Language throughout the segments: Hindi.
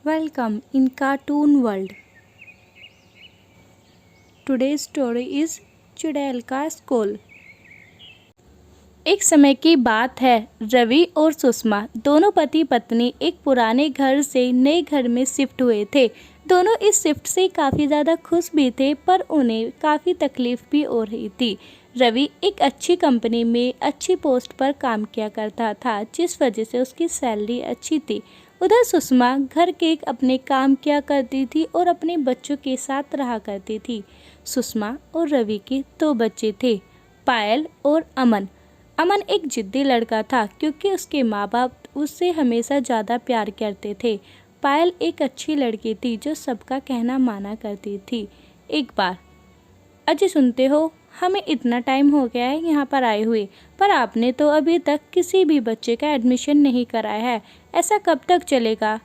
Welcome in Cartoon World. Today's story is चुड़ैल का स्कूल। एक समय की बात है, रवि और सुषमा दोनों पति पत्नी एक पुराने घर से नए घर में शिफ्ट हुए थे। दोनों इस शिफ्ट से काफ़ी ज़्यादा खुश भी थे, पर उन्हें काफ़ी तकलीफ भी हो रही थी। रवि एक अच्छी कंपनी में अच्छी पोस्ट पर काम किया करता था, जिस वजह से उसकी सैलरी अच्छी थी। उधर सुषमा घर के एक अपने काम किया करती थी और अपने बच्चों के साथ रहा करती थी। सुषमा और रवि के 2 बच्चे थे, पायल और अमन। अमन एक जिद्दी लड़का था, क्योंकि उसके माँ बाप उससे हमेशा ज़्यादा प्यार करते थे। पायल एक अच्छी लड़की थी, जो सबका कहना माना करती थी। एक बार, अजी सुनते हो, हमें इतना टाइम हो गया है यहाँ पर आए हुए, पर आपने तो अभी तक किसी भी बच्चे का एडमिशन नहीं कराया है। ऐसा कब तक चलेगा?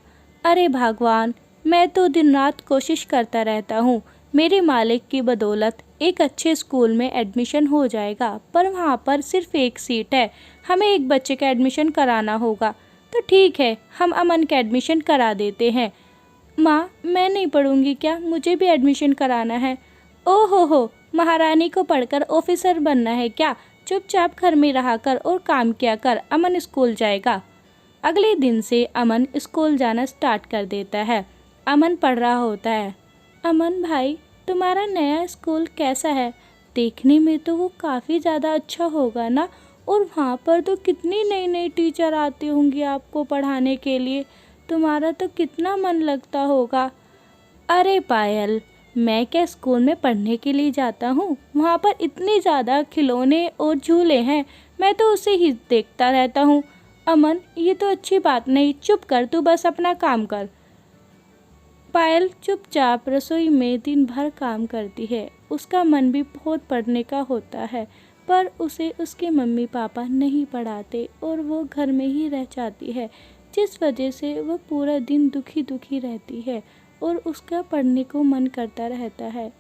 अरे भगवान, मैं तो दिन रात कोशिश करता रहता हूँ। मेरे मालिक की बदौलत एक अच्छे स्कूल में एडमिशन हो जाएगा, पर वहाँ पर सिर्फ एक सीट है। हमें एक बच्चे का एडमिशन कराना होगा। तो ठीक है, हम अमन का एडमिशन करा देते हैं। माँ, मैं नहीं पढ़ूंगी क्या? मुझे भी एडमिशन कराना है। ओहो हो, महारानी को पढ़कर ऑफिसर बनना है क्या? चुपचाप घर में रहा कर और काम किया कर। अमन स्कूल जाएगा। अगले दिन से अमन स्कूल जाना स्टार्ट कर देता है। अमन पढ़ रहा होता है। अमन भाई, तुम्हारा नया स्कूल कैसा है? देखने में तो वो काफ़ी ज़्यादा अच्छा होगा ना, और वहाँ पर तो कितनी नई नई टीचर आती होंगी आपको पढ़ाने के लिए। तुम्हारा तो कितना मन लगता होगा। अरे पायल, मैं क्या स्कूल में पढ़ने के लिए जाता हूँ? वहाँ पर इतने ज़्यादा खिलौने और झूले हैं, मैं तो उसे ही देखता रहता हूँ। अमन, ये तो अच्छी बात नहीं, चुप कर, तू बस अपना काम कर। पायल चुपचाप रसोई में दिन भर काम करती है। उसका मन भी बहुत पढ़ने का होता है, पर उसे उसके मम्मी पापा नहीं पढ़ाते और वो घर में ही रह जाती है, जिस वजह से वह पूरा दिन दुखी दुखी रहती है और उसका पढ़ने को मन करता रहता है।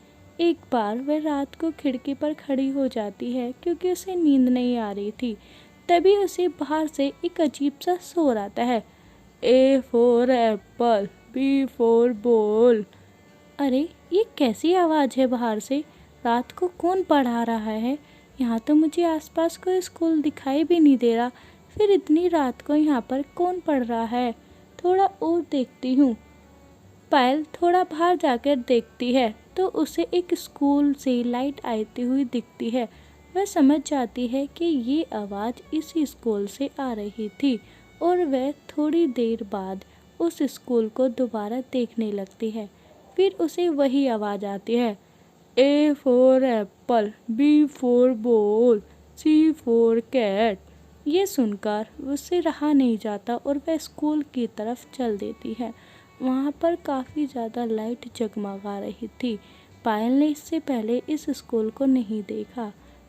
एक बार वह रात को खिड़की पर खड़ी हो जाती है, क्योंकि उसे नींद नहीं आ रही थी। तभी उसे बाहर से एक अजीब सा शोर आता है। A for apple, B for ball. अरे, ये कैसी आवाज़ है बाहर से? रात को कौन पढ़ा रहा है? यहाँ तो मुझे आसपास कोई स्कूल दिखाई भी नहीं दे रहा। फिर इतनी रात को यहाँ पर कौन पढ़ रहा है? थोड़ा और देखती हूँ। पायल थोड़ा बाहर जाकर देखती है तो उसे एक स्कूल से लाइट आती हुई दिखती है। वह समझ जाती है कि ये आवाज़ इसी स्कूल से आ रही थी, और वह थोड़ी देर बाद उस स्कूल को दोबारा देखने लगती है। फिर उसे वही आवाज़ आती है। A for apple, B for ball, C for cat. ये सुनकर उससे रहा नहीं जाता और वह स्कूल की तरफ चल देती है। वहाँ पर काफ़ी ज़्यादा लाइट जगमगा रही थी। पायल ने इससे पहले इस स्कूल को नहीं देखा।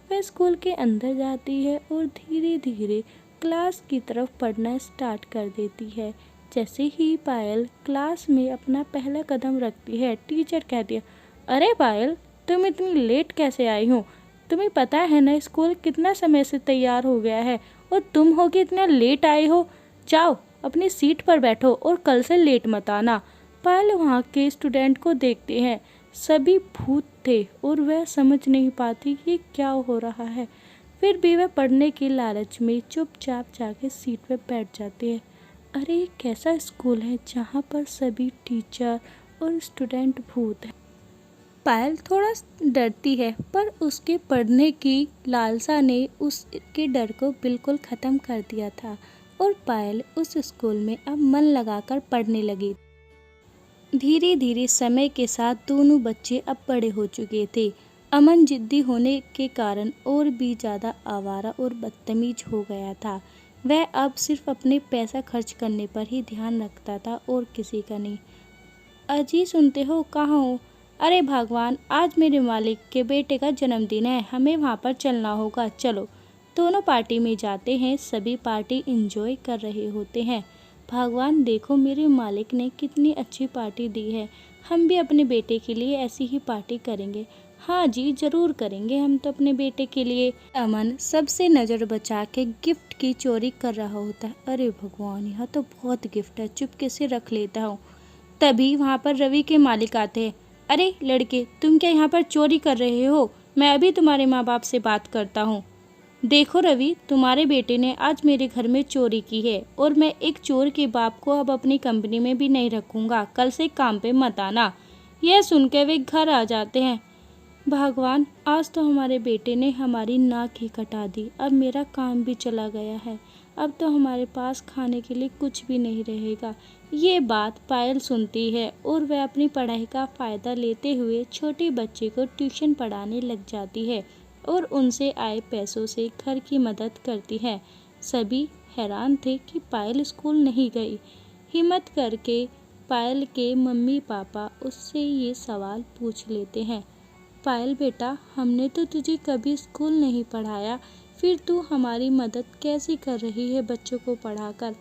वह स्कूल के अंदर जाती है और धीरे धीरे क्लास की तरफ पढ़ना स्टार्ट कर देती है। जैसे ही पायल क्लास में अपना पहला कदम रखती है, टीचर कहती है, अरे पायल, तुम इतनी लेट कैसे आई हो? तुम्हें पता है ना स्कूल कितना समय से तैयार हो गया है, और तुम हो कि इतना लेट आई हो। जाओ अपनी सीट पर बैठो और कल से लेट मत आना। पायल वहाँ के स्टूडेंट को देखते हैं। सभी भूत थे और वह समझ नहीं पाती कि क्या हो रहा है। फिर भी वह पढ़ने के लालच में चुपचाप जाके सीट पर बैठ जाती है। अरे, ये कैसा स्कूल है जहाँ पर सभी टीचर और स्टूडेंट भूत हैं। पायल थोड़ा डरती है, पर उसके पढ़ने की लालसा ने उसके डर को बिल्कुल ख़त्म कर दिया था, और पायल उस स्कूल में अब मन लगाकर पढ़ने लगी। धीरे धीरे समय के साथ दोनों बच्चे अब बड़े हो चुके थे। अमन जिद्दी होने के कारण और भी ज़्यादा आवारा और बदतमीज हो गया था। वह अब सिर्फ अपने पैसा खर्च करने पर ही ध्यान रखता था और किसी का नहीं। अजी सुनते हो, कहाँ हो? अरे भगवान, आज मेरे मालिक के बेटे का जन्मदिन है, हमें वहाँ पर चलना होगा। चलो। दोनों पार्टी में जाते हैं। सभी पार्टी एंजॉय कर रहे होते हैं। भगवान, देखो मेरे मालिक ने कितनी अच्छी पार्टी दी है। हम भी अपने बेटे के लिए ऐसी ही पार्टी करेंगे। हाँ जी, ज़रूर करेंगे हम तो अपने बेटे के लिए। अमन सबसे नज़र बचा के गिफ्ट की चोरी कर रहा होता है। अरे भगवान, यहाँ तो बहुत गिफ्ट है, चुपके से रख लेता हूँ। तभी वहाँ पर रवि के मालिक आते हैं। अरे लड़के, तुम क्या यहाँ पर चोरी कर रहे हो? मैं अभी तुम्हारे माँ बाप से बात करता हूँ। देखो रवि, तुम्हारे बेटे ने आज मेरे घर में चोरी की है और मैं एक चोर के बाप को अब अपनी कंपनी में भी नहीं रखूँगा। कल से काम पे मत आना। यह सुनकर वे घर आ जाते हैं। भगवान, आज तो हमारे बेटे ने हमारी नाक ही कटा दी। अब मेरा काम भी चला गया है। अब तो हमारे पास खाने के लिए कुछ भी नहीं रहेगा। ये बात पायल सुनती है और वह अपनी पढ़ाई का फ़ायदा लेते हुए छोटे बच्चे को ट्यूशन पढ़ाने लग जाती है और उनसे आए पैसों से घर की मदद करती है। सभी हैरान थे कि पायल स्कूल नहीं गई। हिम्मत करके पायल के मम्मी पापा उससे ये सवाल पूछ लेते हैं। पायल बेटा, हमने तो तुझे कभी स्कूल नहीं पढ़ाया, फिर तू हमारी मदद कैसे कर रही है बच्चों को पढ़ाकर?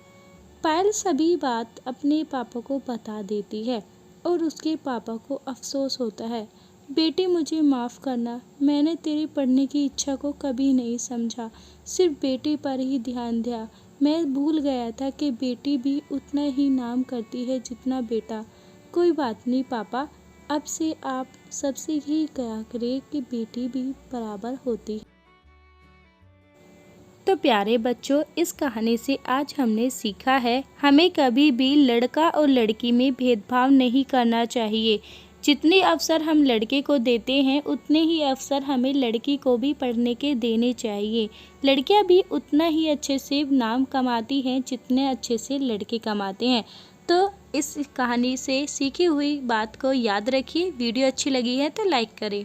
पायल सभी बात अपने पापा को बता देती है और उसके पापा को अफसोस होता है। बेटी, मुझे माफ़ करना, मैंने तेरी पढ़ने की इच्छा को कभी नहीं समझा, सिर्फ बेटी पर ही ध्यान दिया। मैं भूल गया था कि बेटी भी उतना ही नाम करती है जितना बेटा। कोई बात नहीं पापा, अब से आप सबसे ही कहा करें कि बेटी भी बराबर होती है। तो प्यारे बच्चों, इस कहानी से आज हमने सीखा है हमें कभी भी लड़का और लड़की में भेदभाव नहीं करना चाहिए। जितने अवसर हम लड़के को देते हैं उतने ही अवसर हमें लड़की को भी पढ़ने के देने चाहिए। लड़कियां भी उतना ही अच्छे से नाम कमाती हैं जितने अच्छे से लड़के कमाते हैं। तो इस कहानी से सीखी हुई बात को याद रखिए। वीडियो अच्छी लगी है तो लाइक करें।